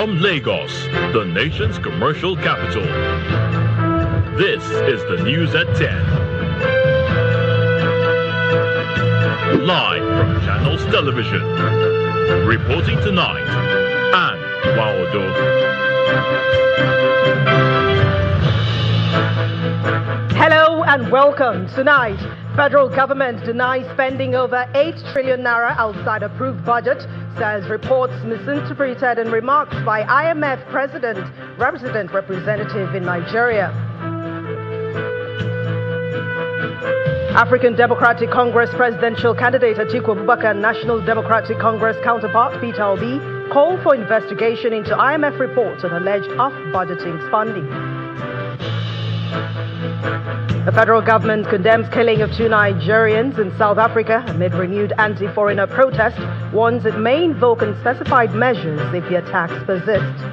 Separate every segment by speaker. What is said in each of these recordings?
Speaker 1: From Lagos, the nation's commercial capital. This is the News at 10. Live from Channels Television. Reporting tonight, Anne Waodo.
Speaker 2: Hello and welcome. Tonight, federal government denies spending over 8 trillion naira outside approved budget, says reports misinterpreted and remarks by IMF representative in Nigeria. African Democratic Congress presidential candidate Atiku Abubakar and National Democratic Congress counterpart Peter Obi call for investigation into IMF reports on alleged off-budgeting funding. The federal government condemns killing of 2 Nigerians in South Africa amid renewed anti-foreigner protest, warns it may invoke unspecified measures if the attacks persist.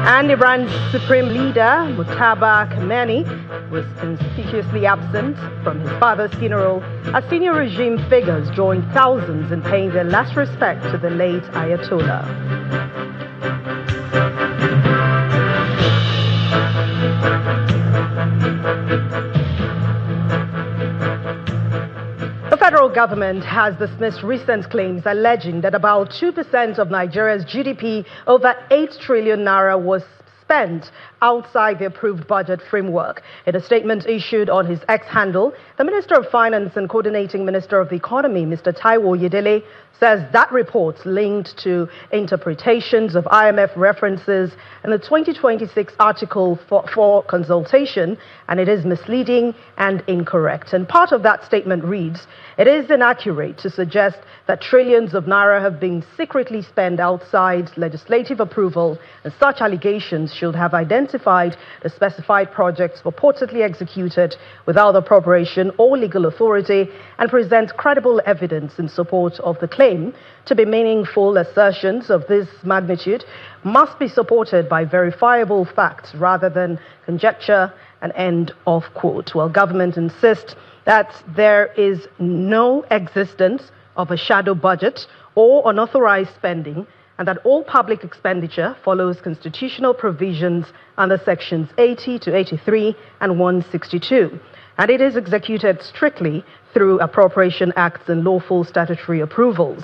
Speaker 2: And Iran's supreme leader, Mujtaba Khamenei, was conspicuously absent from his father's funeral as senior regime figures joined thousands in paying their last respect to the late Ayatollah. The federal government has dismissed recent claims alleging that about 2% of Nigeria's GDP, over 8 trillion naira, was spent outside the approved budget framework. In a statement issued on his X handle, the Minister of Finance and Coordinating Minister of the Economy, Mr. Taiwo Oyedele, says that report linked to interpretations of IMF references in the 2026 article for consultation, and it is misleading and incorrect. And part of that statement reads, it is inaccurate to suggest that trillions of naira have been secretly spent outside legislative approval, and such allegations should have identified the specified projects purportedly executed without appropriation or legal authority and present credible evidence in support of the claim. To be meaningful, assertions of this magnitude must be supported by verifiable facts rather than conjecture, and end of quote. Well, government insists that there is no existence of a shadow budget or unauthorized spending, and that all public expenditure follows constitutional provisions under sections 80 to 83 and 162, and it is executed strictly through appropriation acts and lawful statutory approvals.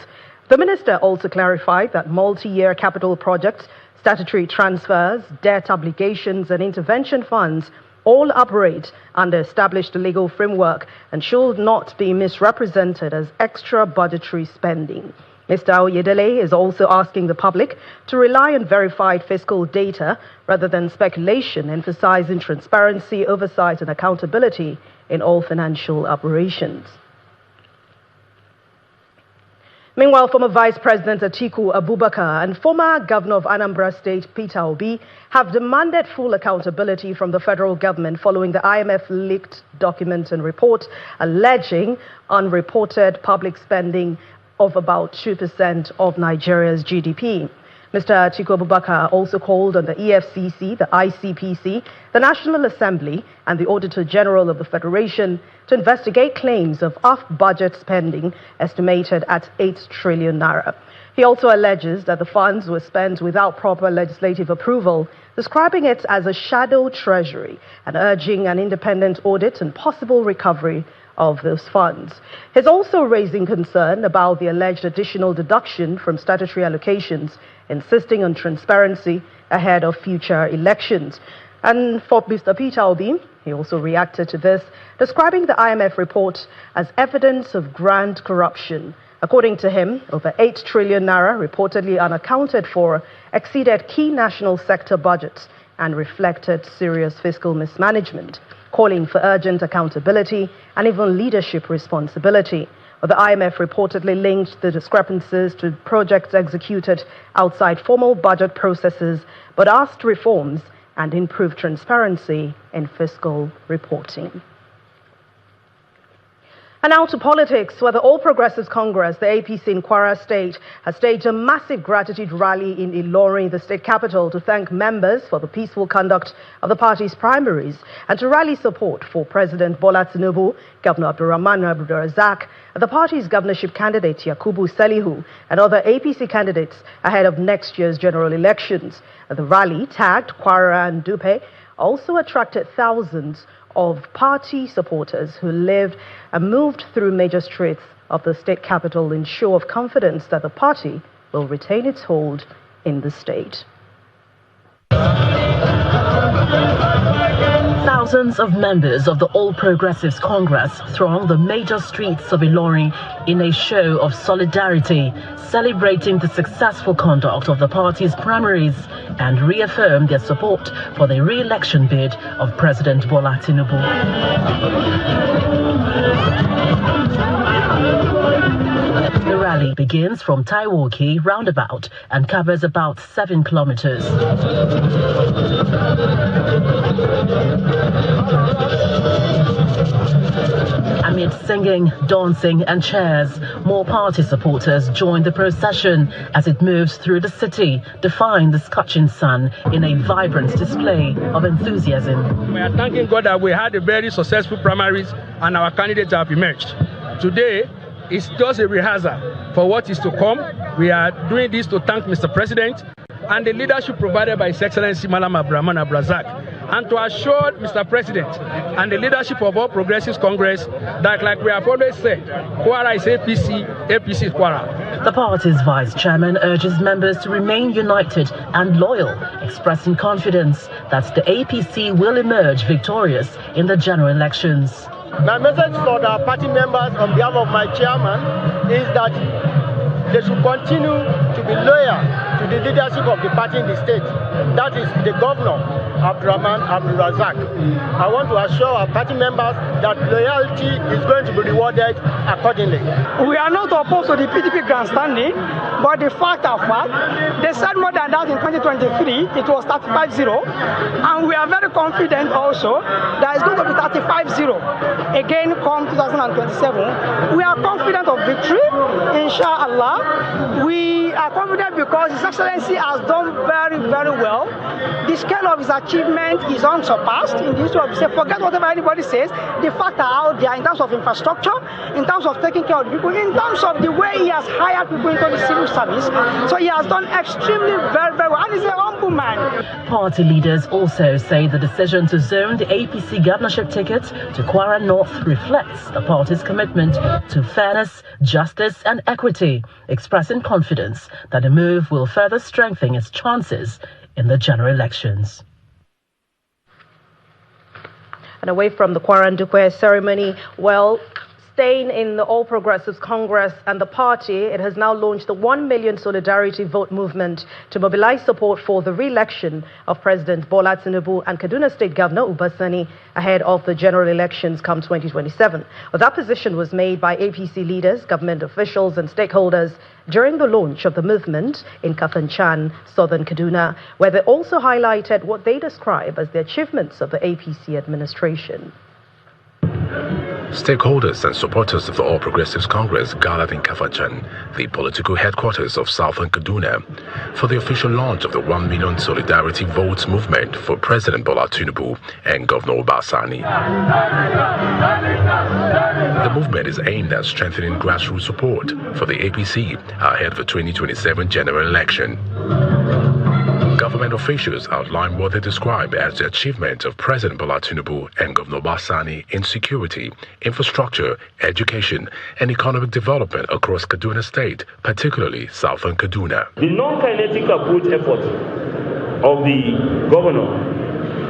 Speaker 2: The minister also clarified that multi-year capital projects, statutory transfers, debt obligations, and intervention funds all operate under established legal framework and should not be misrepresented as extra budgetary spending. Mr. Oyedele is also asking the public to rely on verified fiscal data rather than speculation, emphasizing transparency, oversight, and accountability in all financial operations. Meanwhile, former Vice President Atiku Abubakar and former Governor of Anambra State Peter Obi have demanded full accountability from the federal government following the IMF leaked document and report alleging unreported public spending of about 2% of Nigeria's GDP. Mr. Atiku Abubakar also called on the EFCC, the ICPC, the National Assembly, and the Auditor General of the Federation to investigate claims of off-budget spending estimated at 8 trillion naira. He also alleges that the funds were spent without proper legislative approval, describing it as a shadow treasury and urging an independent audit and possible recovery of those funds. He's also raising concern about the alleged additional deduction from statutory allocations, insisting on transparency ahead of future elections. And for Mr. Peter Obi, he also reacted to this, describing the IMF report as evidence of grand corruption. According to him, over 8 trillion naira, reportedly unaccounted for, exceeded key national sector budgets and reflected serious fiscal mismanagement, calling for urgent accountability and even leadership responsibility. But the IMF reportedly linked the discrepancies to projects executed outside formal budget processes, but asked reforms and improved transparency in fiscal reporting. And now to politics, where the All Progressives Congress, the APC in Kwara State, has staged a massive gratitude rally in Ilorin, the state capital, to thank members for the peaceful conduct of the party's primaries and to rally support for President Bola Tinubu, Governor Abdurrahman Abdulrazak, the party's governorship candidate Yakubu Salihu, and other APC candidates ahead of next year's general elections. The rally, tagged Kwara and Dupe, also attracted thousands of party supporters who lived and moved through major streets of the state capital in show of confidence that the party will retain its hold in the state.
Speaker 3: Thousands of members of the All Progressives Congress thronged the major streets of Ilorin in a show of solidarity, celebrating the successful conduct of the party's primaries and reaffirmed their support for the re-election bid of President Bola Tinubu. The rally begins from Taiwoki roundabout and covers about 7 kilometers. Amid singing, dancing and cheers, more party supporters join the procession as it moves through the city, defying the scorching sun in a vibrant display of enthusiasm.
Speaker 4: We are thanking God that we had a very successful primaries and our candidates have emerged. Today, it's just a rehearsal for what is to come. We are doing this to thank Mr. President and the leadership provided by His Excellency Malam Abdurrahman Abdulrazak, and to assure Mr. President and the leadership of All Progressives Congress that, like we have always said, Kwara is APC, APC is Kwara.
Speaker 3: The party's vice chairman urges members to remain united and loyal, expressing confidence that the APC will emerge victorious in the general elections.
Speaker 5: My message for the party members on behalf of my chairman is that they should continue to be loyal to the leadership of the party in the state. That is the governor, Abdurrahman Abdulrazak. I want to assure our party members that loyalty is going to be rewarded accordingly.
Speaker 6: We are not opposed to the PDP grandstanding, but the fact of fact, they said more than that in 2023, it was 35-0, and we are very confident also that it's going to be 35-0 again come 2027. We are confident of victory, inshallah. We are confident because His Excellency has done very, very well. The scale of his achievement is unsurpassed in this way. Forget whatever anybody says. The facts are out there in terms of infrastructure, in terms of taking care of the people, in terms of the way he has hired people into the civil service. So he has done extremely very, very well, and he's a humble man.
Speaker 3: Party leaders also say the decision to zone the APC governorship ticket to Kwara North reflects the party's commitment to fairness, justice and equity, expressing confidence that the move will further strengthen its chances in the general elections.
Speaker 2: And away from the Kwara and Dupe ceremony, well, staying in the All Progressives Congress and the party, it has now launched the 1 million solidarity vote movement to mobilize support for the re-election of President Bola Tinubu and Kaduna State Governor Uba Sani ahead of the general elections come 2027. Well, that position was made by APC leaders, government officials and stakeholders during the launch of the movement in Kafanchan, southern Kaduna, where they also highlighted what they describe as the achievements of the APC administration.
Speaker 7: Stakeholders and supporters of the All Progressives Congress gathered in Kafanchan, the political headquarters of southern Kaduna, for the official launch of the 1 million Solidarity Votes movement for President Bola Tinubu and Governor Uba Sani. The movement is aimed at strengthening grassroots support for the APC ahead of the 2027 general election. Government officials outlined what they describe as the achievement of President Bola Tinubu and Governor Uba Sani in security, infrastructure, education, and economic development across Kaduna State, particularly southern Kaduna.
Speaker 8: The non-kinetic approach efforts of the governor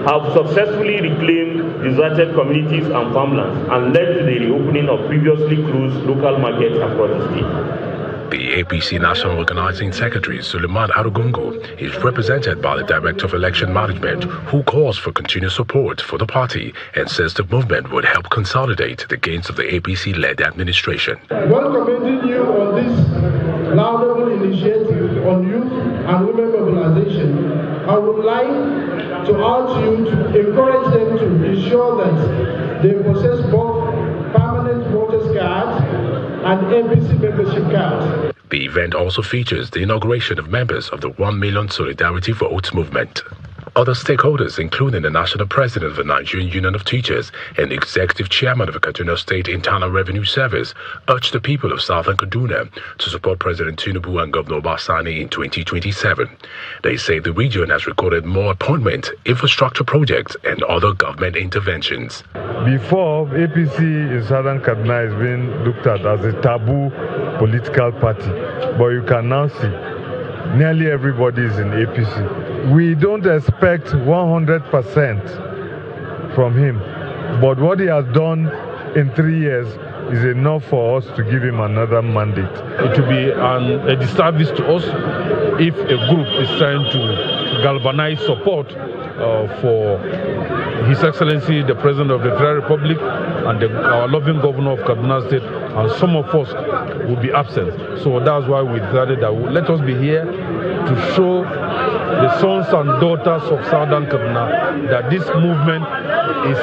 Speaker 8: have successfully reclaimed deserted communities and farmlands and led to the reopening of previously closed local markets across the state.
Speaker 7: The APC National Organizing Secretary Suleiman Arugungu is represented by the Director of Election Management, who calls for continued support for the party and says the movement would help consolidate the gains of the APC-led administration.
Speaker 9: While commending you on this laudable initiative on youth and women mobilization, I would like to urge you to encourage them to ensure that they possess both permanent voter voters card and APC membership card.
Speaker 7: The event also features the inauguration of members of the 1 Million Solidarity Vote movement. Other stakeholders, including the National President of the Nigerian Union of Teachers and the Executive Chairman of the Kaduna State Internal Revenue Service, urged the people of Southern Kaduna to support President Tinubu and Governor Obasani in 2027. They say the region has recorded more appointments, infrastructure projects, and other government interventions.
Speaker 10: Before, APC in Southern Kaduna is being looked at as a taboo political party, but you can now see nearly everybody is in APC. We don't expect 100% from him, but what he has done in 3 years is enough for us to give him another mandate.
Speaker 4: It will be a disservice to us if a group is trying to galvanize support for His Excellency, the President of the Federal Republic, and our loving Governor of Kaduna State, and some of us will be absent. So that's why we decided that let us be here to show the sons and daughters of Southern Kaduna that this movement is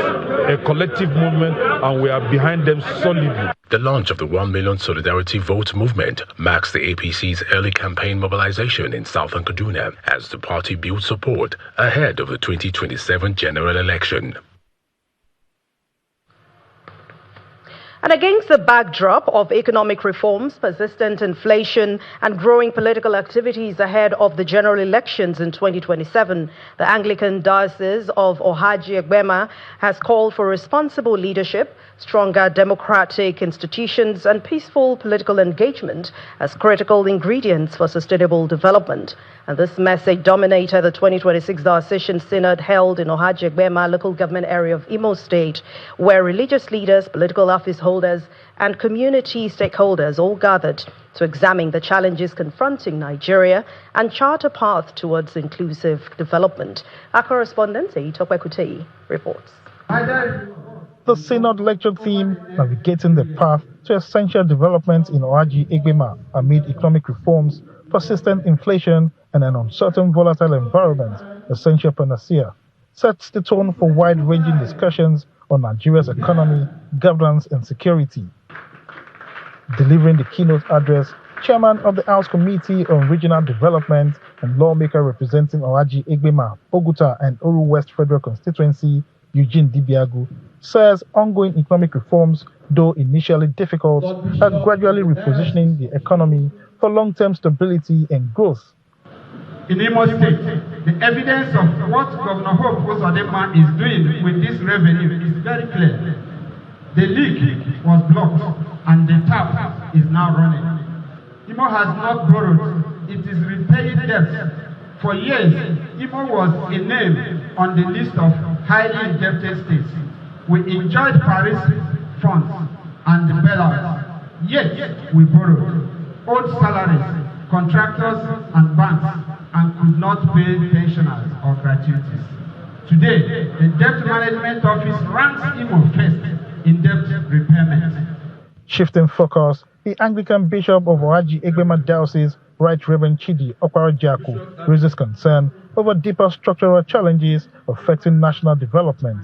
Speaker 4: a collective movement and we are behind them solidly.
Speaker 7: The launch of the 1 Million Solidarity Vote movement marks the APC's early campaign mobilization in Southern Kaduna as the party builds support ahead of the 2027 general election.
Speaker 2: And against the backdrop of economic reforms, persistent inflation, and growing political activities ahead of the general elections in 2027, the Anglican Diocese of Ohaji-Egbema has called for responsible leadership, stronger democratic institutions, and peaceful political engagement as critical ingredients for sustainable development. And this message dominated the 2026 Diocesan Synod held in Ohaji-Egbema local government area of Imo State, where religious leaders, political office holders, and community stakeholders all gathered to examine the challenges confronting Nigeria and chart a path towards inclusive development. Our correspondent, Itope Kutei, reports.
Speaker 11: The Synod lecture theme, Navigating the Path to Essential Development in Ohaji-Egbema amid economic reforms, persistent inflation, and an uncertain volatile environment, Essential Panacea, sets the tone for wide-ranging discussions on Nigeria's economy, governance, and security. Delivering the keynote address, Chairman of the House Committee on Regional Development and lawmaker representing Ohaji-Egbema, Oguta, and Oru West Federal Constituency, Eugene Dibiagu, says ongoing economic reforms, though initially difficult, are gradually repositioning the economy for long-term stability and growth.
Speaker 12: In Imo State, the evidence of what Governor Hope Uzodimma is doing with this revenue is very clear. The leak was blocked and the tap is now running. Imo has not borrowed, it is repaying debt. For years, Imo was a name on the list of highly indebted states. We enjoyed Paris funds and the bailouts, yet we borrowed old salaries, contractors and banks, and could not pay pensioners or gratuities. Today, the Debt Management Office ranks Imo first in debt repayment.
Speaker 11: Shifting focus, the Anglican Bishop of Ohaji-Egbema Diocese, Right Reverend Chidi Okpara-Jiaku, raises concern over deeper structural challenges affecting national development.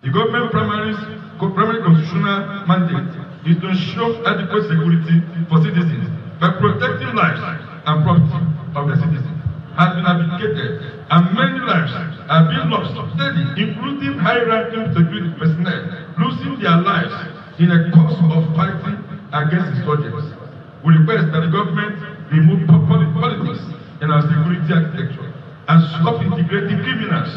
Speaker 13: The government primary constitutional mandate is to ensure adequate security for citizens by protecting lives and property of the citizens. Has been abdicated and many lives are being lost steady, including high-ranking security personnel losing their lives in a course of fighting against insurgents. We request that the government remove politics in our security architecture and stop integrating criminals.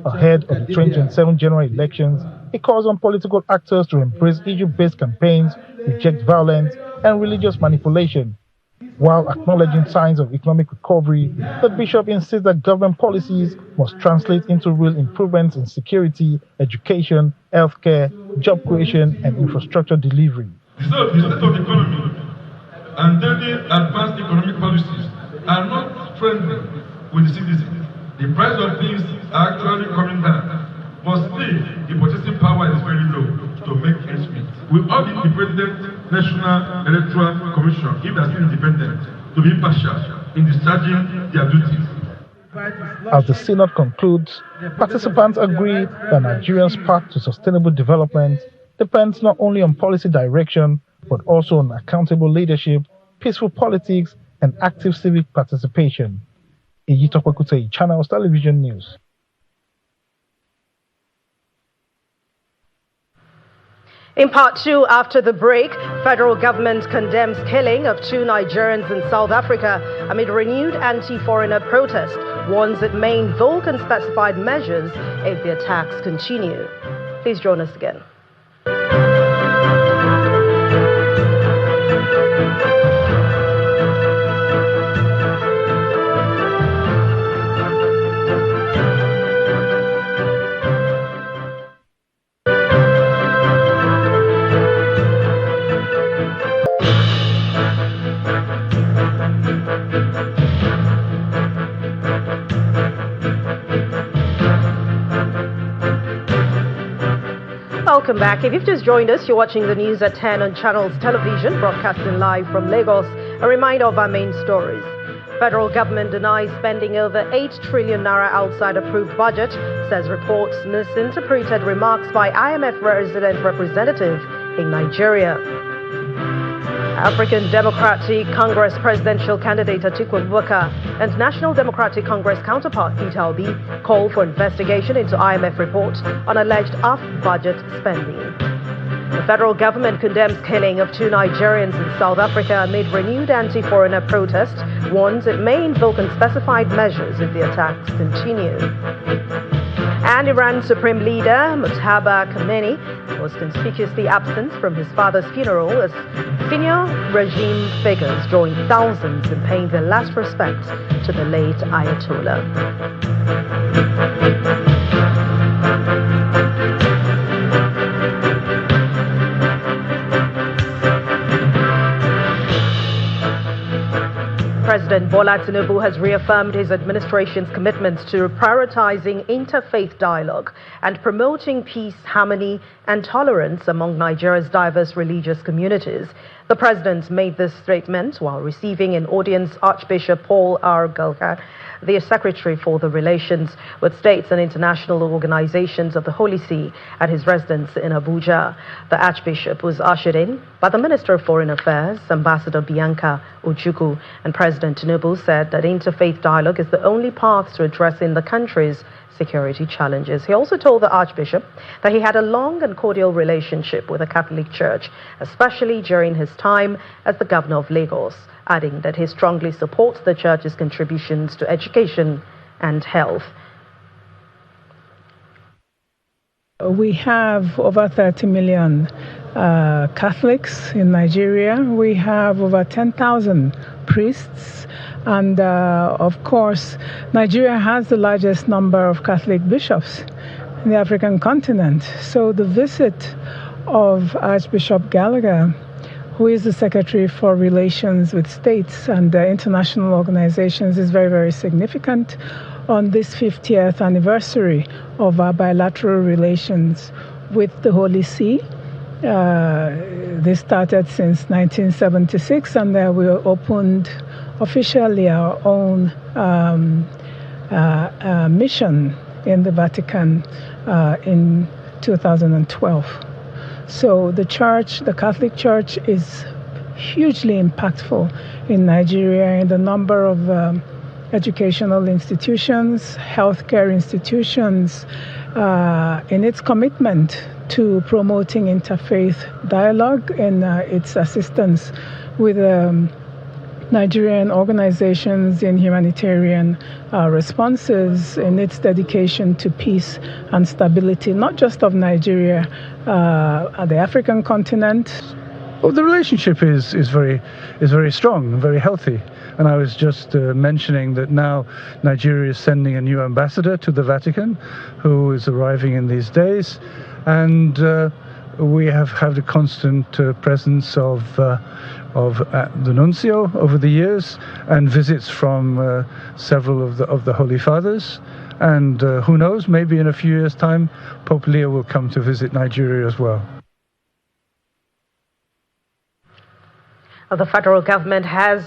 Speaker 11: Ahead of the 2027 general elections, he calls on political actors to embrace issue-based campaigns, reject violence, and religious manipulation. While acknowledging signs of economic recovery, the bishop insists that government policies must translate into real improvements in security, education, healthcare, job creation, and infrastructure delivery.
Speaker 13: The state of the economy and daily advanced economic policies are not friendly with the citizens. The price of things are actually coming down, but still the purchasing power is very low to make ends meet. We urge the Independent National Electoral Commission, if they are still independent, to be impartial in discharging their duties.
Speaker 11: As the synod concludes, participants agree that Nigeria's path to sustainable development depends not only on policy direction, but also on accountable leadership, peaceful politics, and active civic participation. Iyitokwekute, Channels Television News.
Speaker 2: In part two, after the break, federal government condemns killing of 2 Nigerians in South Africa amid renewed anti-foreigner protest, warns it may invoke unspecified measures if the attacks continue. Please join us again. Welcome back. If you've just joined us, you're watching the news at 10 on Channels Television, broadcasting live from Lagos. A reminder of our main stories. Federal government denies spending over 8 trillion naira outside approved budget, says reports misinterpreted remarks by IMF resident representative in Nigeria. African Democratic Congress presidential candidate Atiku Abubakar and National Democratic Congress counterpart Peter Obi call for investigation into IMF report on alleged off-budget spending. The federal government condemns killing of 2 Nigerians in South Africa amid renewed anti-foreigner protest, warns it may invoke unspecified measures if the attacks continue. And Iran's supreme leader, Mujtaba Khamenei, was conspicuously absent from his father's funeral as senior regime figures joined thousands in paying their last respects to the late Ayatollah. President Bola Tinubu has reaffirmed his administration's commitment to prioritizing interfaith dialogue and promoting peace, harmony, and tolerance among Nigeria's diverse religious communities. The president made this statement while receiving in audience Archbishop Paul R. Galga, the Secretary for the Relations with States and International Organizations of the Holy See, at his residence in Abuja. The Archbishop was ushered in by the Minister of Foreign Affairs, Ambassador Bianca Ojukwu, and President Tinubu said that interfaith dialogue is the only path to addressing the country's security challenges. He also told the Archbishop that he had a long and cordial relationship with the Catholic Church, especially during his time as the Governor of Lagos, adding that he strongly supports the Church's contributions to education and health.
Speaker 14: We have over 30 million Catholics in Nigeria. We have over 10,000 priests. And of course, Nigeria has the largest number of Catholic bishops in the African continent. So the visit of Archbishop Gallagher, who is the Secretary for Relations with States and international organizations, is very, very significant on this 50th anniversary of our bilateral relations with the Holy See. This started since 1976, and we opened officially our own mission in the Vatican in 2012. So the Church, the Catholic Church, is hugely impactful in Nigeria in the number of educational institutions, healthcare institutions, in its commitment to promoting interfaith dialogue and its assistance with Nigerian organizations in humanitarian responses, in its dedication to peace and stability, not just of Nigeria, the African continent.
Speaker 15: Well, the relationship is very strong and very healthy. And I was just mentioning that now Nigeria is sending a new ambassador to the Vatican, who is arriving in these days, and we have had a constant presence of the nuncio over the years, and visits from several of the Holy Fathers. And who knows, maybe in a few years' time, Pope Leo will come to visit Nigeria as well.
Speaker 2: The federal government has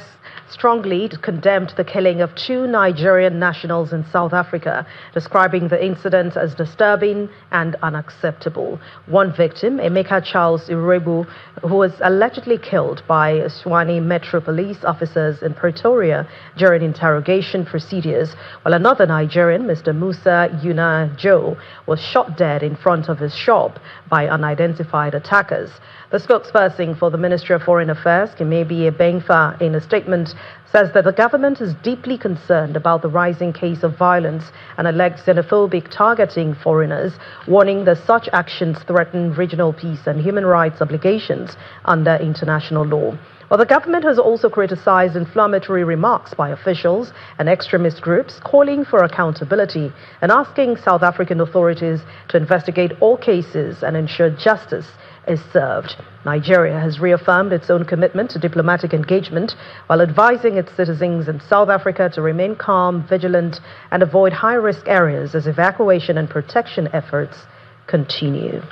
Speaker 2: strongly condemned the killing of 2 Nigerian nationals in South Africa, describing the incident as disturbing and unacceptable. One victim, Emeka Charles Irebu, who was allegedly killed by Swani Metro police officers in Pretoria during interrogation procedures, while another Nigerian, Mr. Musa Yuna Joe, was shot dead in front of his shop by unidentified attackers. The spokesperson for the Ministry of Foreign Affairs, Kimebi Ebengfa, in a statement says that the government is deeply concerned about the rising case of violence and alleged xenophobic targeting foreigners, warning that such actions threaten regional peace and human rights obligations under international law. Well, the government has also criticized inflammatory remarks by officials and extremist groups, calling for accountability and asking South African authorities to investigate all cases and ensure justice is served. Nigeria has reaffirmed its own commitment to diplomatic engagement while advising its citizens in South Africa to remain calm, vigilant, and avoid high-risk areas as evacuation and protection efforts continue.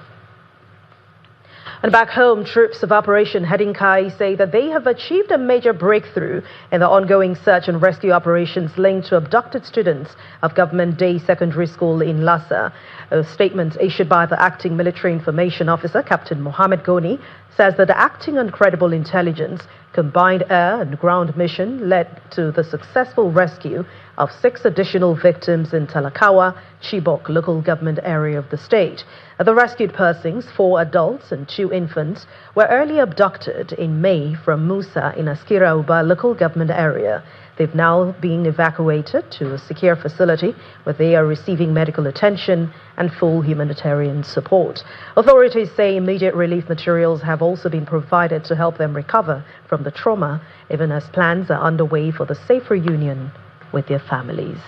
Speaker 2: And back home, troops of Operation Hedinkai say that they have achieved a major breakthrough in the ongoing search and rescue operations linked to abducted students of Government Day Secondary School in Lassa. A statement issued by the acting military information officer, Captain Mohammed Goni, says that acting on credible intelligence, combined air and ground mission led to the successful rescue of 6 additional victims in Talakawa, Chibok local government area of the state. The rescued persons, 4 adults and 2 infants, were early abducted in May from Musa in Askira Uba local government area. They've now been evacuated to a secure facility where they are receiving medical attention and full humanitarian support. Authorities say immediate relief materials have also been provided to help them recover from the trauma, even as plans are underway for the safe reunion with their families.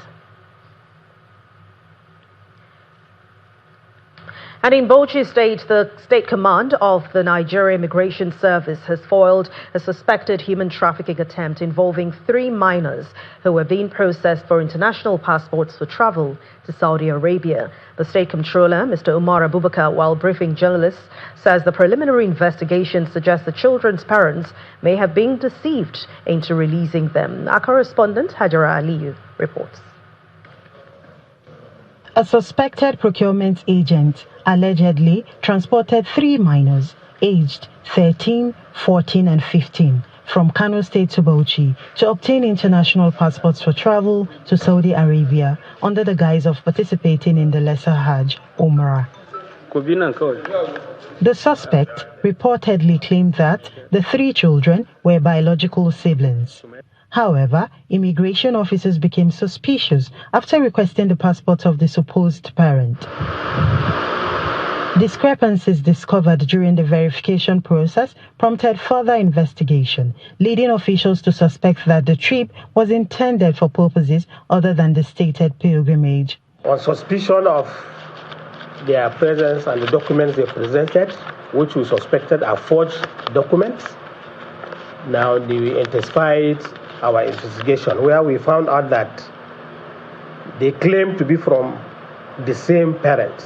Speaker 2: And in Bauchi State, the State Command of the Nigeria Immigration Service has foiled a suspected human trafficking attempt involving 3 minors who were being processed for international passports for travel to Saudi Arabia. The State Comptroller, Mr. Umar Abubakar, while briefing journalists, says the preliminary investigation suggests the children's parents may have been deceived into releasing them. Our correspondent, Hajara Aliyu, reports.
Speaker 16: A suspected procurement agent allegedly transported 3 minors aged 13, 14 and 15 from Kano State to Bauchi to obtain international passports for travel to Saudi Arabia under the guise of participating in the Lesser Hajj Umrah. The suspect reportedly claimed that the 3 children were biological siblings. However, immigration officers became suspicious after requesting the passport of the supposed parent. Discrepancies discovered during the verification process prompted further investigation, leading officials to suspect that the trip was intended for purposes other than the stated pilgrimage.
Speaker 5: On suspicion of their presence and the documents they presented, which we suspected are forged documents, now we intensified our investigation, where we found out that they claim to be from the same parents,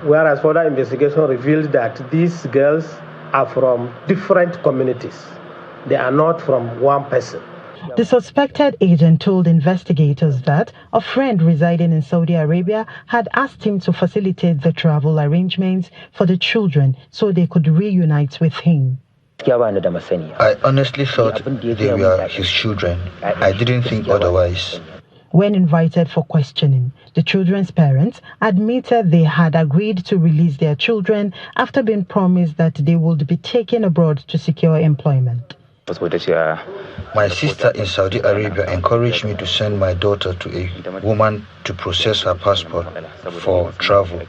Speaker 5: whereas further investigation revealed that these girls are from different communities. They are not from one person.
Speaker 16: The suspected agent told investigators that a friend residing in Saudi Arabia had asked him to facilitate the travel arrangements for the children so they could reunite with him.
Speaker 17: I honestly thought they were his children. I didn't think otherwise.
Speaker 16: When invited for questioning, the children's parents admitted they had agreed to release their children after being promised that they would be taken abroad to secure employment.
Speaker 17: My sister in Saudi Arabia encouraged me to send my daughter to a woman to process her passport for travel.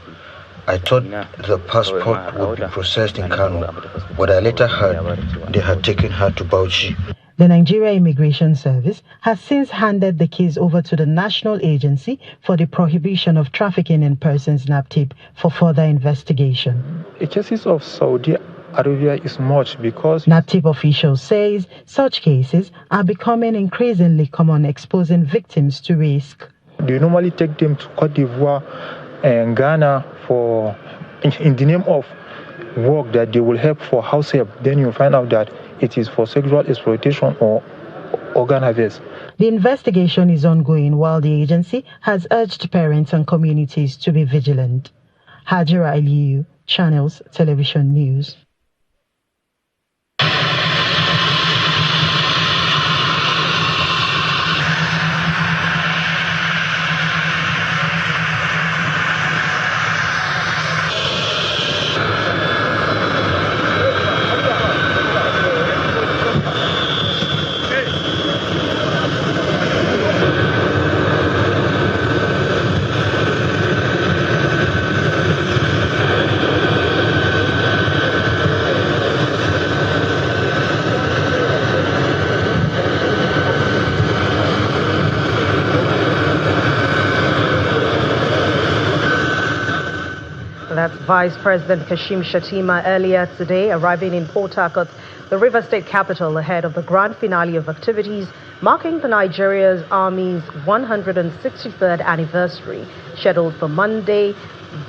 Speaker 17: I thought the passport would be processed in Kano, but I later heard they had taken her to Bauchi.
Speaker 16: The Nigeria Immigration Service has since handed the case over to the National Agency for the Prohibition of Trafficking in Persons (NAPTIP) for further investigation.
Speaker 18: The cases of Saudi Arabia is much because
Speaker 16: NAPTIP officials says such cases are becoming increasingly common, exposing victims to risk.
Speaker 18: They normally take them to Cote d'Ivoire and Ghana for in the name of work that they will help for house help. Then you find out that it is for sexual exploitation or organ harvest.
Speaker 16: The investigation is ongoing while the agency has urged parents and communities to be vigilant. Hajira Aliyu, Channels Television News.
Speaker 2: That's Vice President Kashim Shettima earlier today, arriving in Port Harcourt, the River State capital, ahead of the grand finale of activities marking the Nigeria's Army's 163rd anniversary, scheduled for Monday,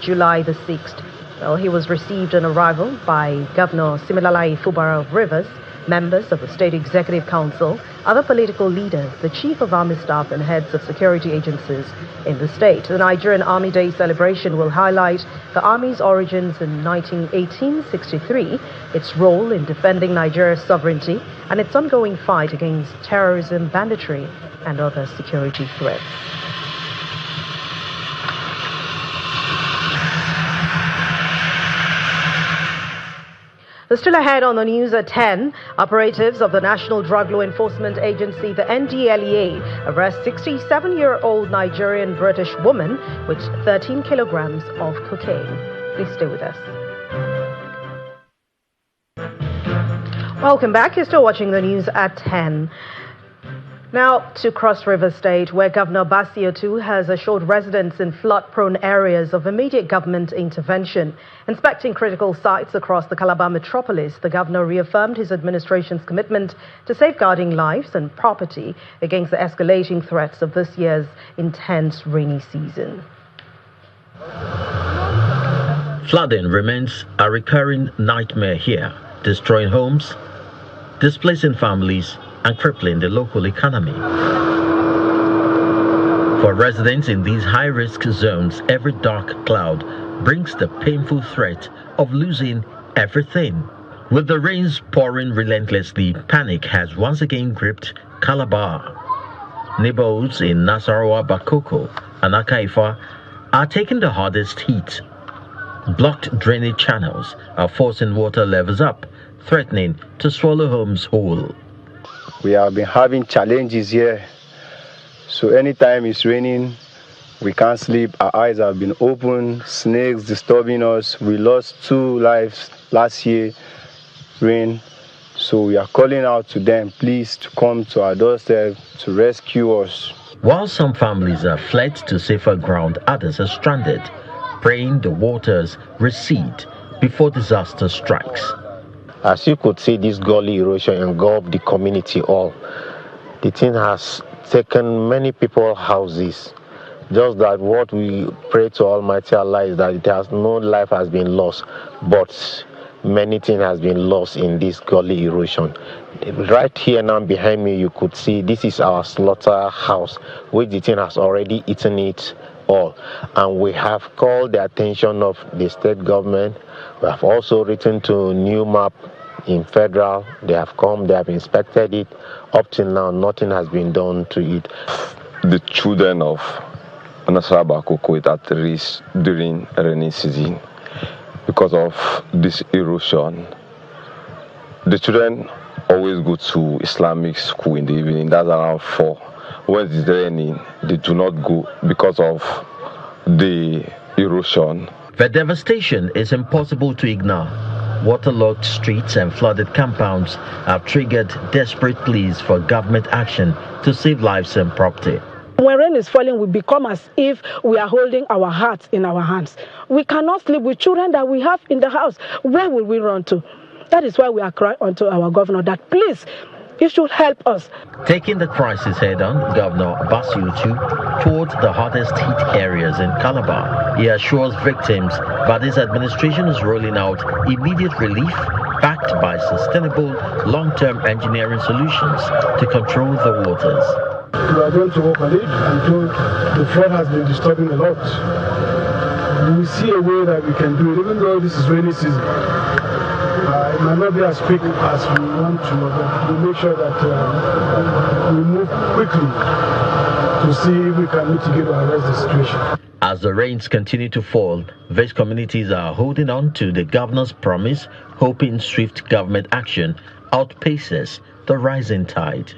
Speaker 2: July the 6th. Well, he was received on arrival by Governor Siminalayi Fubara of Rivers, members of the State Executive Council, other political leaders, the Chief of Army Staff and heads of security agencies in the state. The Nigerian Army Day celebration will highlight the Army's origins in 1863, its role in defending Nigeria's sovereignty, and its ongoing fight against terrorism, banditry, and other security threats. Still ahead on the news at 10, operatives of the National Drug Law Enforcement Agency, the NDLEA, arrest 67-year-old Nigerian-British woman with 13 kilograms of cocaine. Please stay with us. Welcome back. You're still watching the news at 10. Now to Cross River State, where Governor Basiotu has assured residents in flood-prone areas of immediate government intervention. Inspecting critical sites across the Calabar metropolis, the governor reaffirmed his administration's commitment to safeguarding lives and property against the escalating threats of this year's intense rainy season.
Speaker 19: Flooding remains a recurring nightmare here, destroying homes, displacing families, and crippling the local economy. For residents in these high-risk zones, every dark cloud brings the painful threat of losing everything. With the rains pouring relentlessly, panic has once again gripped Calabar. Neighborhoods in Nasarawa, Bakoko, and Akaifa are taking the hardest heat. Blocked drainage channels are forcing water levels up, threatening to swallow homes whole.
Speaker 20: We have been having challenges here. So anytime it's raining, we can't sleep. Our eyes have been open, snakes disturbing us. We lost 2 lives last year, rain. So we are calling out to them, please, to come to our doorstep to rescue us.
Speaker 19: While some families have fled to safer ground, others are stranded, praying the waters recede before disaster strikes.
Speaker 21: As you could see, this gully erosion engulfed the community all. The thing has taken many people's houses. Just that what we pray to Almighty Allah is that no life has been lost, but many things has been lost in this gully erosion. Right here now behind me, you could see this is our slaughterhouse, which the thing has already eaten it all. And we have called the attention of the state government. We have also written to New Map in federal. They have come, they have inspected it. Up till now, nothing has been done to it.
Speaker 22: The children of Nasarawa Bakoko are at risk during rainy season because of this erosion. The children always go to Islamic school in the evening. That's around 4. When it's raining, they do not go because of the erosion.
Speaker 19: The devastation is impossible to ignore. Waterlogged streets and flooded compounds have triggered desperate pleas for government action to save lives and property.
Speaker 23: When rain is falling, we become as if we are holding our hearts in our hands. We cannot sleep with children that we have in the house. Where will we run to? That is why we are crying unto our governor that please, he should help us.
Speaker 19: Taking the crisis head-on, Governor Basiotu toured the hottest heat areas in Calabar. He assures victims that his administration is rolling out immediate relief, backed backed by sustainable long-term engineering solutions to control the waters.
Speaker 9: We are going to work on it until the flood has been disturbing a lot. We see a way that we can do it, even though this is rainy season. It might not be as quick as we want to, but we make sure that we move quickly to see if we can mitigate or arrest the situation.
Speaker 19: As the rains continue to fall, these communities are holding on to the governor's promise, hoping swift government action outpaces the rising tide.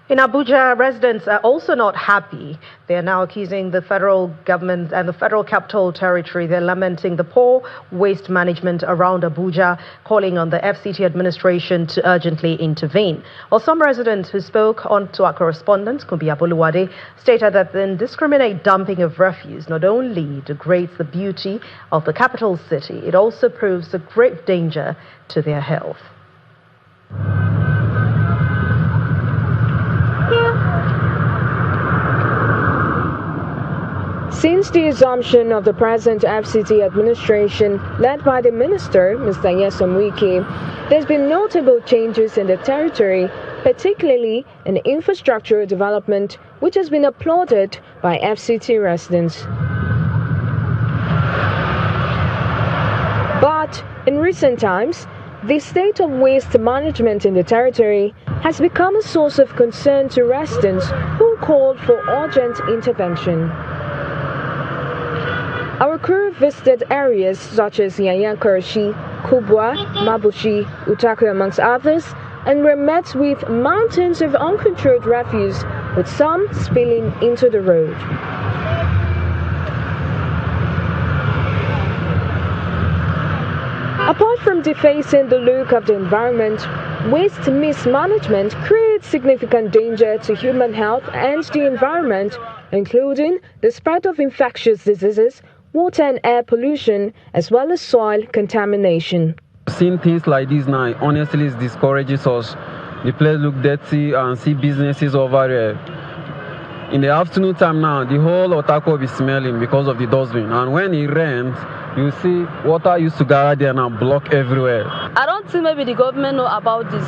Speaker 2: In Abuja, residents are also not happy. They are now accusing the federal government and the Federal Capital Territory. They're lamenting the poor waste management around Abuja, calling on the FCT administration to urgently intervene. Well, some residents who spoke to our correspondent, Kumbi Aboluwade, stated that the indiscriminate dumping of refuse not only degrades the beauty of the capital city, it also proves a grave danger to their health.
Speaker 1: Since the assumption of the present FCT administration, led by the minister, Mr. Nyesom Wike, there's been notable changes in the territory, particularly in infrastructure development, which has been applauded by FCT residents. But in recent times, the state of waste management in the territory has become a source of concern to residents who called for urgent intervention. Our crew visited areas such as Yanyankarshi, Kubwa, Mabushi, Utaku amongst others, and were met with mountains of uncontrolled refuse, with some spilling into the road. Apart from defacing the look of the environment, waste mismanagement creates significant danger to human health and the environment, including the spread of infectious diseases, water and air pollution, as well as soil contamination.
Speaker 3: Seeing things like this now, honestly, it discourages us. The place look dirty and see businesses over there. In the afternoon time now, the whole Otako will be smelling because of the dustbin. And when it rains, you see water used to gather there and block everywhere.
Speaker 6: I don't think maybe the government know about this.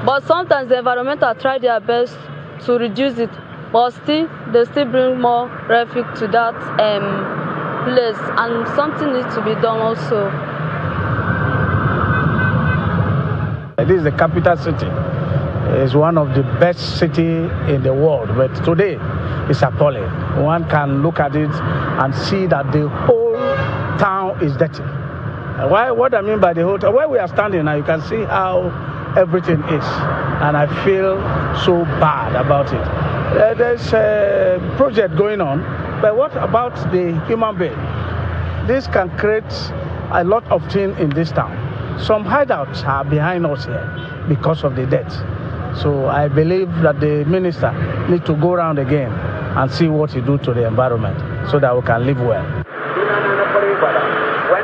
Speaker 6: But sometimes the environmental try their best to reduce it. But still, they still bring more traffic to that place, and something needs to be done also.
Speaker 9: This is the capital city. It's one of the best cities in the world, but today it's appalling. One can look at it and see that the whole town is dirty. What I mean by the whole town, where we are standing now, you can see how everything is, and I feel so bad about it. There's a project going on, but what about the human being? This can create a lot of things in this town. Some hideouts are behind us here because of the debt. So I believe that the minister needs to go around again and see what he do to the environment so that we can live well.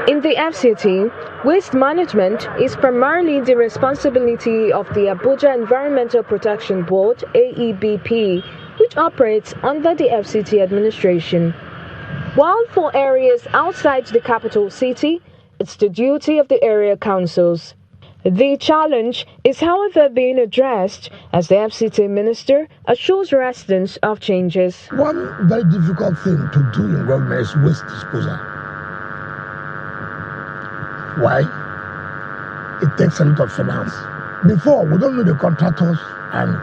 Speaker 1: In the FCT, waste management is primarily the responsibility of the Abuja Environmental Protection Board, AEBP, which operates under the FCT administration. While for areas outside the capital city, it's the duty of the area councils. The challenge is, however, being addressed as the FCT minister assures residents of changes.
Speaker 24: One very difficult thing to do in government is waste disposal. Why? It takes a lot of finance. Before, we don't know the contractors and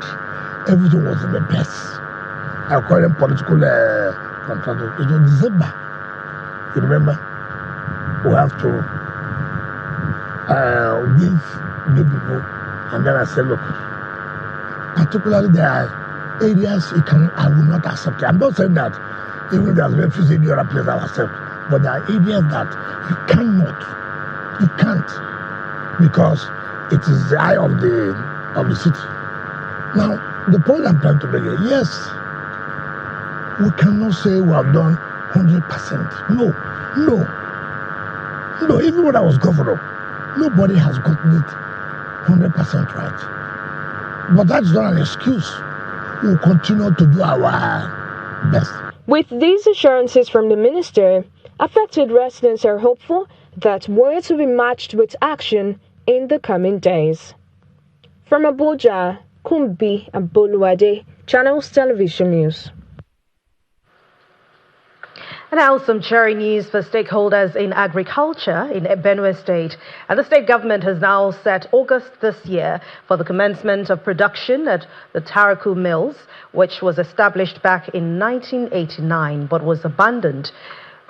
Speaker 24: everything was in the best. I call them political contractors. It was December. You remember? We have to give new people, and then I said, look, particularly there are areas I will not accept. I'm not saying that even if there's refuse in your place I will accept, but there are areas that you can't, because it is the eye of the city. Now, the point I'm trying to make is, yes, we cannot say we have done 100%. No. Even when I was governor, nobody has gotten it 100% right. But that's not an excuse. We'll continue to do our best.
Speaker 1: With these assurances from the minister, affected residents are hopeful that words will be matched with action in the coming days. From Abuja, Kumbi Aboluwade, Channels Television News.
Speaker 2: And now some cheering news for stakeholders in agriculture in Benue State. And the state government has now set August this year for the commencement of production at the Taraku Mills, which was established back in 1989 but was abandoned.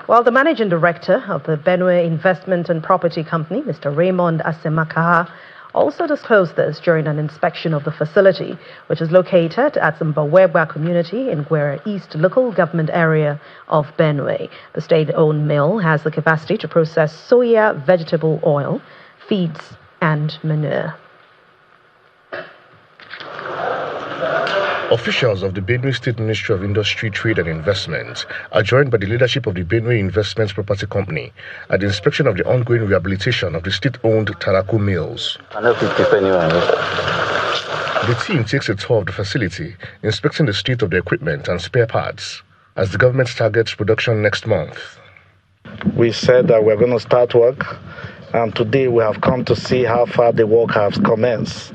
Speaker 2: While the managing director of the Benue Investment and Property Company, Mr. Raymond Asemakaha, also disclosed this during an inspection of the facility, which is located at Mbawegba community in Kwara East local government area of Benue. The state-owned mill has the capacity to process soya, vegetable oil, feeds, and manure.
Speaker 4: Officials of the Benue State Ministry of Industry, Trade and Investment are joined by the leadership of the Benue Investment Property Company at the inspection of the ongoing rehabilitation of the state-owned Taraku Mills. The team takes a tour of the facility, inspecting the state of the equipment and spare parts, as the government targets production next month.
Speaker 9: We said that we're going to start work, and today we have come to see how far the work has commenced.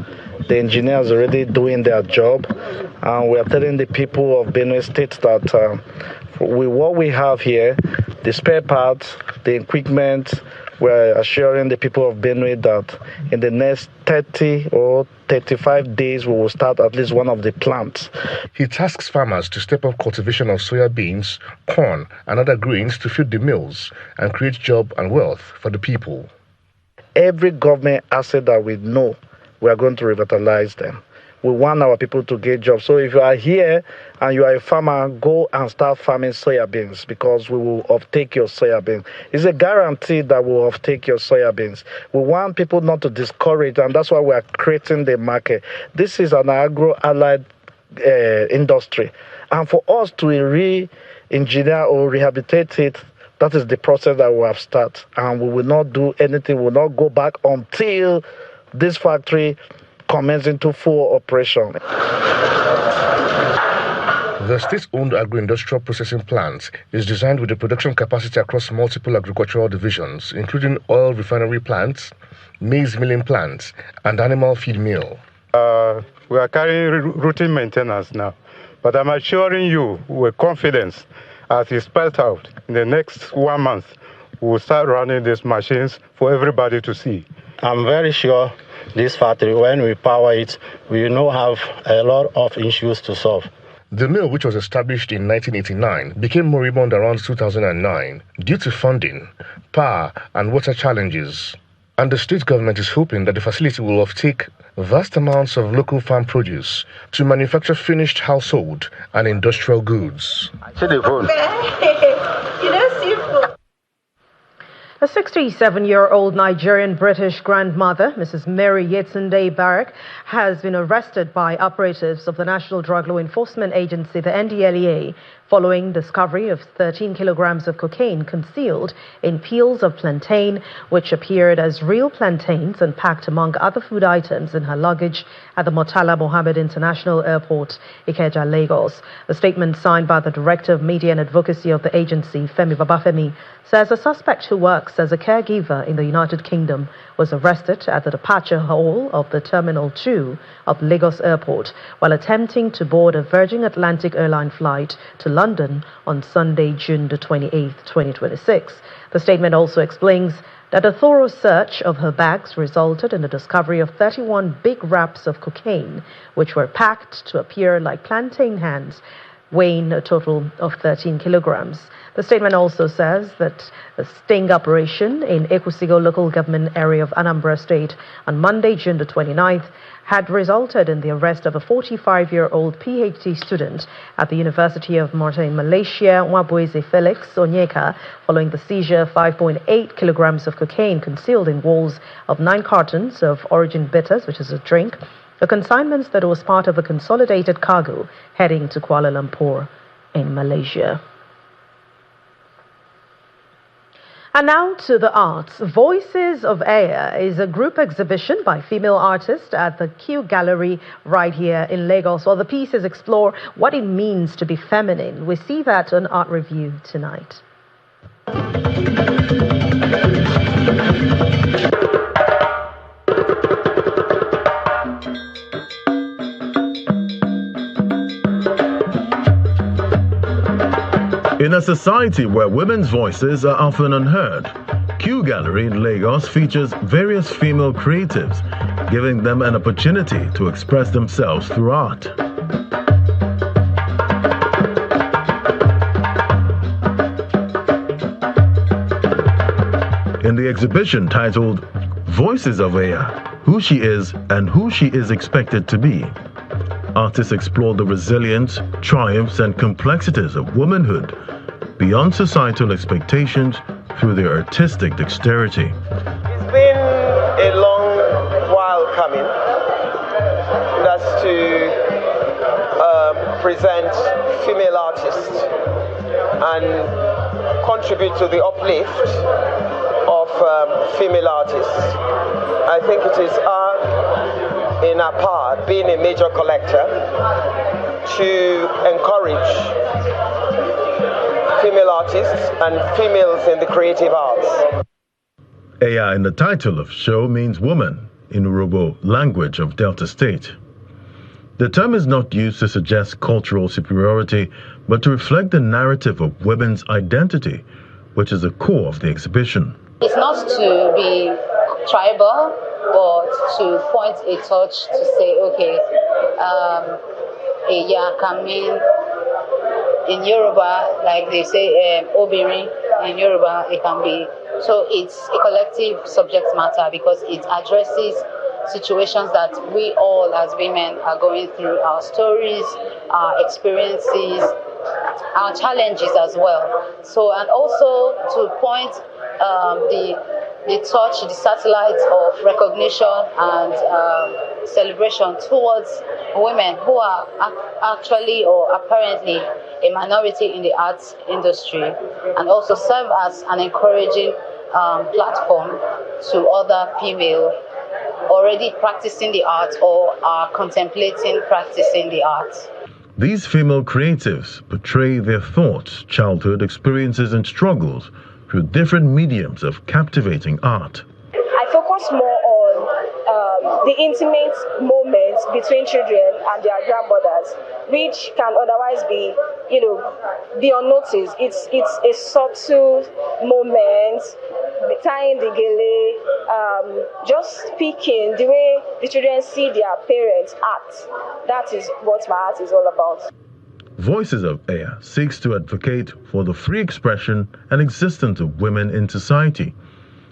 Speaker 9: The engineers are already doing their job, and we are telling the people of Benue State that with what we have here, the spare parts, the equipment, we're assuring the people of Benue that in the next 30 or 35 days, we will start at least one of the plants.
Speaker 4: He tasks farmers to step up cultivation of soya beans, corn, and other grains to feed the mills and create job and wealth for the people.
Speaker 9: Every government asset that we know, we are going to revitalize them. We want our people to get jobs. So if you are here and you are a farmer, go and start farming soya beans, because we will offtake your soya beans. It's a guarantee that we will offtake your soya beans. We want people not to discourage, and that's why we are creating the market. This is an agro-allied industry. And for us to re-engineer or rehabilitate it, that is the process that we have started. And we will not do anything, we will not go back until this factory commences into full operation.
Speaker 4: The state-owned agro-industrial processing plant is designed with a production capacity across multiple agricultural divisions, including oil refinery plants, maize milling plants, and animal feed mill.
Speaker 7: We are carrying routine maintenance now, but I'm assuring you with confidence, as is spelled out, in the next 1 month, we will start running these machines for everybody to see.
Speaker 8: I'm very sure this factory, when we power it, we will not have a lot of issues to solve.
Speaker 4: The mill, which was established in 1989, became moribund around 2009 due to funding, power, and water challenges. And the state government is hoping that the facility will offtake vast amounts of local farm produce to manufacture finished household and industrial goods.
Speaker 2: A 67-year-old Nigerian-British grandmother, Mrs. Mary Yetunde Barak, has been arrested by operatives of the National Drug Law Enforcement Agency, the NDLEA, following discovery of 13 kilograms of cocaine concealed in peels of plantain, which appeared as real plantains and packed among other food items in her luggage at the Murtala Mohammed International Airport, Ikeja, Lagos. A statement signed by the Director of Media and Advocacy of the agency, Femi Babafemi, says a suspect who works as a caregiver in the United Kingdom was arrested at the departure hall of the Terminal 2 of Lagos Airport while attempting to board a Virgin Atlantic airline flight to London on Sunday, June the 28th, 2026. The statement also explains that a thorough search of her bags resulted in the discovery of 31 big wraps of cocaine, which were packed to appear like plantain hands, weighing a total of 13 kilograms. The statement also says that a sting operation in Ekwusigo local government area of Anambra State on Monday, June the 29th, had resulted in the arrest of a 45-year-old PhD student at the University of Malta in Malaysia, Nwabueze Felix Onyeka, following the seizure of 5.8 kilograms of cocaine concealed in walls of 9 cartons of Origin Bitters, which is a drink, a consignment that was part of a consolidated cargo heading to Kuala Lumpur in Malaysia. And now to the arts. Voices of Air is a group exhibition by female artists at the Q Gallery right here in Lagos. Well, the pieces explore what it means to be feminine. We see that on Art Review tonight.
Speaker 10: In a society where women's voices are often unheard, Q Gallery in Lagos features various female creatives, giving them an opportunity to express themselves through art. In the exhibition titled Voices of Aya, Who She Is and Who She Is Expected to Be, artists explore the resilience, triumphs and complexities of womanhood beyond societal expectations through their artistic dexterity.
Speaker 11: It's been a long while coming. That's to present female artists and contribute to the uplift of female artists. I think it is in our part, being a major collector, to encourage female artists and females in the creative arts.
Speaker 10: Aya in the title of show means woman in Urhobo language of Delta State. The term is not used to suggest cultural superiority, but to reflect the narrative of women's identity, which is the core of the exhibition.
Speaker 12: It's not to be tribal, but to point a torch to say, okay, Aya can mean in Yoruba, like they say, Obiri in Yoruba, it can be. So it's a collective subject matter because it addresses situations that we all as women are going through, our stories, our experiences, our challenges as well. So, and also to point the torch, the satellite of recognition and celebration towards women who are actually or apparently a minority in the arts industry, and also serve as an encouraging platform to other female already practicing the art or are contemplating practicing the art.
Speaker 10: These female creatives portray their thoughts, childhood experiences and struggles through different mediums of captivating art.
Speaker 13: I focus more on the intimate moments between children and their grandmothers, which can otherwise be, be unnoticed. It's a subtle moment, tying the gele, just speaking the way the children see their parents act. That is what my art is all about.
Speaker 10: Voices of Aya seeks to advocate for the free expression and existence of women in society.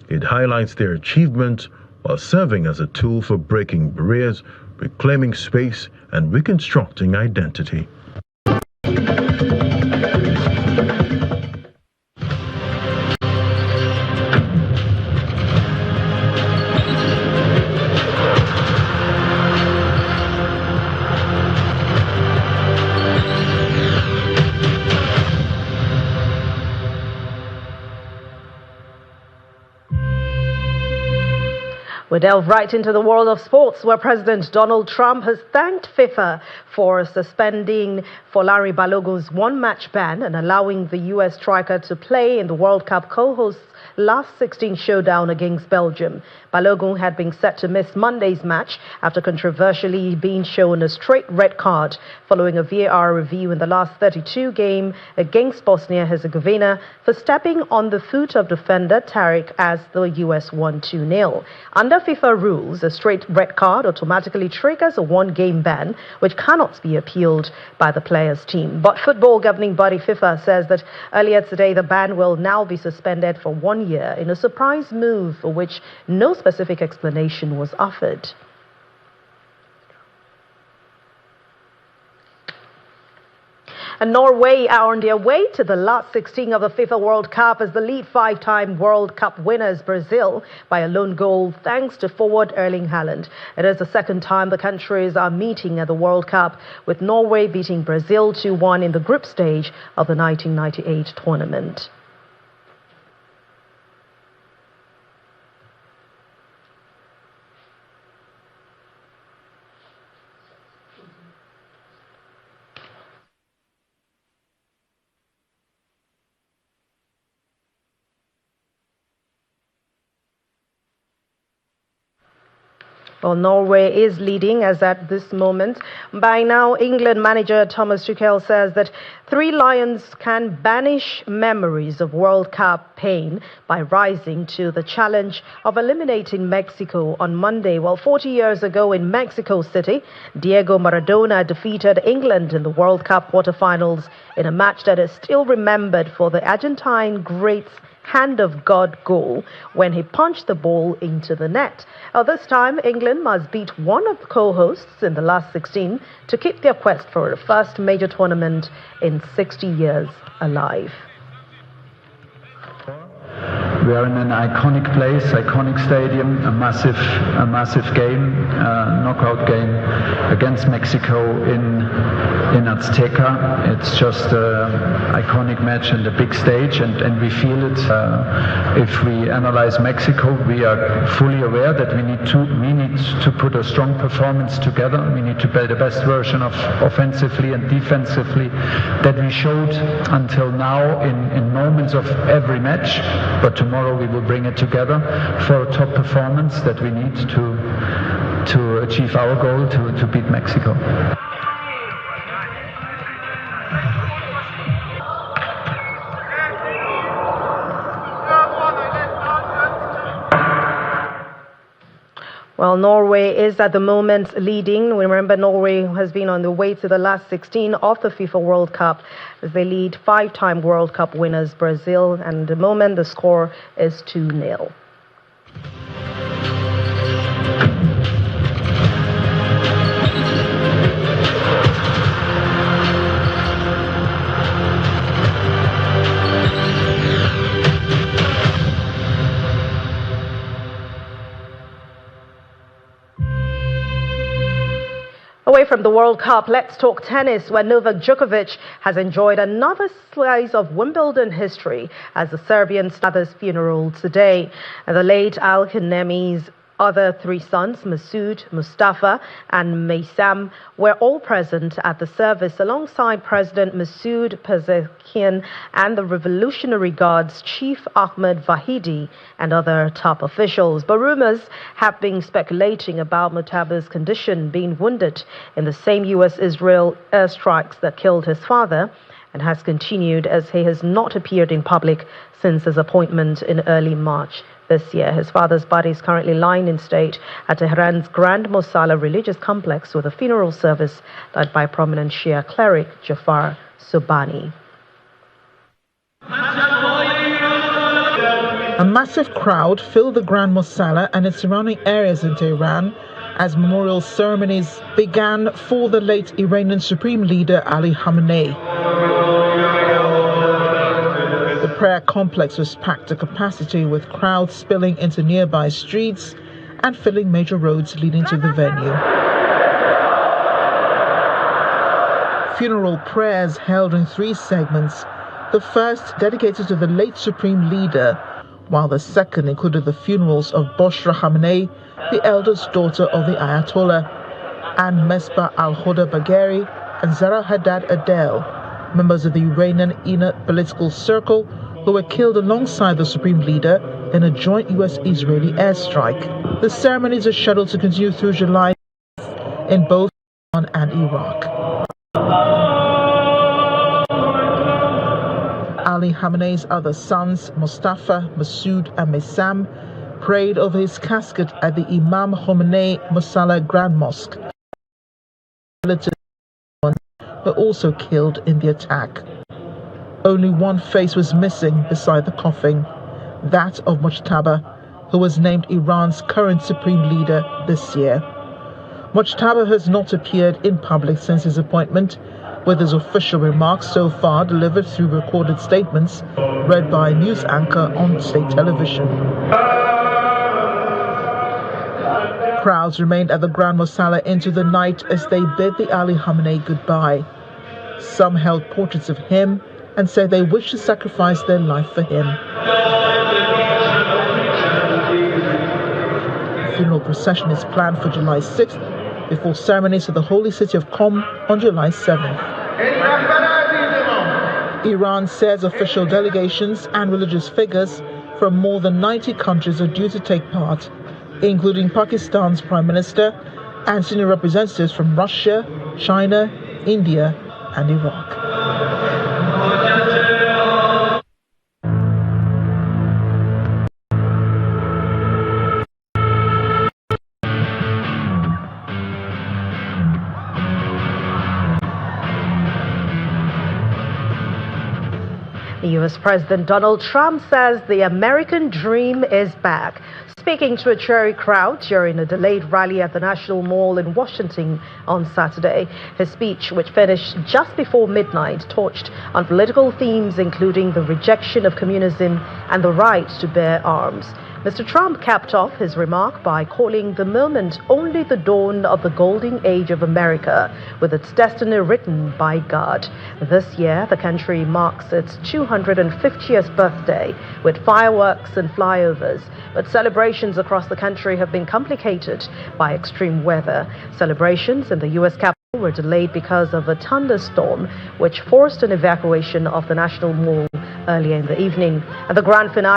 Speaker 10: It highlights their achievements while serving as a tool for breaking barriers, reclaiming space, and reconstructing identity.
Speaker 2: We delve right into the world of sports, where President Donald Trump has thanked FIFA for suspending Larry Balogun's one-match ban and allowing the U.S. striker to play in the World Cup co-host's last 16 showdown against Belgium. Balogun had been set to miss Monday's match after controversially being shown a straight red card following a VAR review in the last 32 game against Bosnia-Herzegovina for stepping on the foot of defender Tariq as the U.S. won 2-0. Under FIFA rules, a straight red card automatically triggers a one-game ban, which cannot be appealed by the player's team. But football governing body FIFA says that earlier today the ban will now be suspended for 1 year in a surprise move for which no specific explanation was offered. And Norway are on their way to the last 16 of the FIFA World Cup as the lead five-time World Cup winners Brazil by a lone goal thanks to forward Erling Haaland. It is the second time the countries are meeting at the World Cup, with Norway beating Brazil 2-1 in the group stage of the 1998 tournament. Well, Norway is leading as at this moment. By now, England manager Thomas Tuchel says that 3 Lions can banish memories of World Cup pain by rising to the challenge of eliminating Mexico on Monday. Well, 40 years ago in Mexico City, Diego Maradona defeated England in the World Cup quarterfinals in a match that is still remembered for the Argentine great's hand of God goal when he punched the ball into the net. This time, England must beat one of the co-hosts in the last 16 to keep their quest for the first major tournament in 60 years alive.
Speaker 5: We are in an iconic place, iconic stadium, a massive game, knockout game against Mexico in Azteca. It's just an iconic match and a big stage, and we feel it. If we analyze Mexico, we are fully aware that we need to put a strong performance together. We need to build the best version of offensively and defensively that we showed until now in moments of every match. But tomorrow we will bring it together for a top performance that we need to achieve our goal to beat Mexico.
Speaker 2: Well, Norway is at the moment leading. We remember Norway has been on the way to the last 16 of the FIFA World Cup as they lead 5-time World Cup winners Brazil. And at the moment, the score is 2-0. Away from the World Cup, let's talk tennis, where Novak Djokovic has enjoyed another slice of Wimbledon history as the Serbian father's funeral today. And the late Alkanemi's other 3 sons, Masoud, Mustafa and Meysam, were all present at the service alongside President Masoud Pezeshkian and the Revolutionary Guard's Chief Ahmed Vahidi and other top officials. But rumors have been speculating about Mutaba's condition, being wounded in the same U.S.-Israel airstrikes that killed his father, and has continued as he has not appeared in public since his appointment in early March this year. His father's body is currently lying in state at Tehran's Grand Mosala religious complex with a funeral service led by prominent Shia cleric Jafar Sobhani.
Speaker 14: A massive crowd filled the Grand Mosala and its surrounding areas in Tehran as memorial ceremonies began for the late Iranian Supreme Leader Ali Khamenei. The prayer complex was packed to capacity, with crowds spilling into nearby streets and filling major roads leading to the venue. Funeral prayers held in 3 segments, the first dedicated to the late Supreme Leader, while the second included the funerals of Boshra Khamenei, the eldest daughter of the Ayatollah, and Mesbah al-Huda Bagheri and Zara Haddad Adel, members of the Iranian inner political circle who were killed alongside the Supreme Leader in a joint U.S.-Israeli airstrike. The ceremonies are scheduled to continue through July in both Iran and Iraq. Ali Khamenei's other sons, Mustafa, Masoud and Meysam, prayed over his casket at the Imam Khomeini Mosala Grand Mosque. Relatives were also killed in the attack. Only one face was missing beside the coffin, that of Mujtaba, who was named Iran's current supreme leader this year. Mujtaba has not appeared in public since his appointment, with his official remarks so far delivered through recorded statements read by a news anchor on state television. Crowds remained at the Grand Mosala into the night as they bid the Ali Khamenei goodbye. Some held portraits of him and said they wished to sacrifice their life for him. The funeral procession is planned for July 6th, before ceremonies at the holy city of Qom on July 7th. Iran says official delegations and religious figures from more than 90 countries are due to take part including Pakistan's Prime Minister and senior representatives from Russia, China, India, and Iraq.
Speaker 2: U.S. President Donald Trump says the American dream is back. Speaking to a cheery crowd during a delayed rally at the National Mall in Washington on Saturday, his speech, which finished just before midnight, touched on political themes including the rejection of communism and the right to bear arms. Mr. Trump capped off his remark by calling the moment only the dawn of the golden age of America, with its destiny written by God. This year, the country marks its 250th birthday with fireworks and flyovers, but celebrations across the country have been complicated by extreme weather. Celebrations in the U.S. Capitol were delayed because of a thunderstorm, which forced an evacuation of the National Mall earlier in the evening. And the grand finale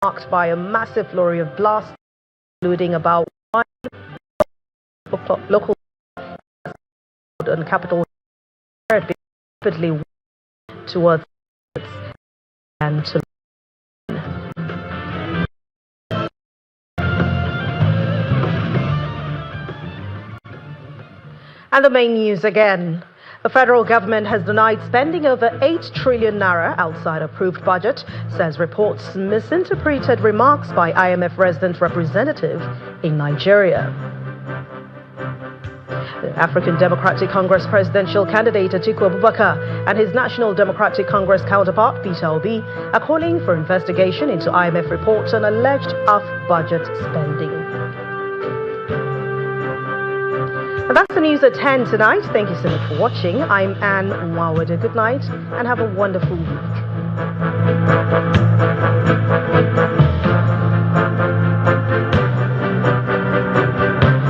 Speaker 2: marked by a massive flurry of blasts, including about 1 local and Capitol rapidly towards and to. And the main news again. The federal government has denied spending over 8 trillion naira outside approved budget, says reports misinterpreted remarks by IMF resident representative in Nigeria. The African Democratic Congress presidential candidate Atiku Abubakar and his National Democratic Congress counterpart Peter Obi are calling for investigation into IMF reports on alleged off-budget spending. And that's the news at 10 tonight. Thank you so much for watching. I'm Anne Nwawade. Good night and have a wonderful week.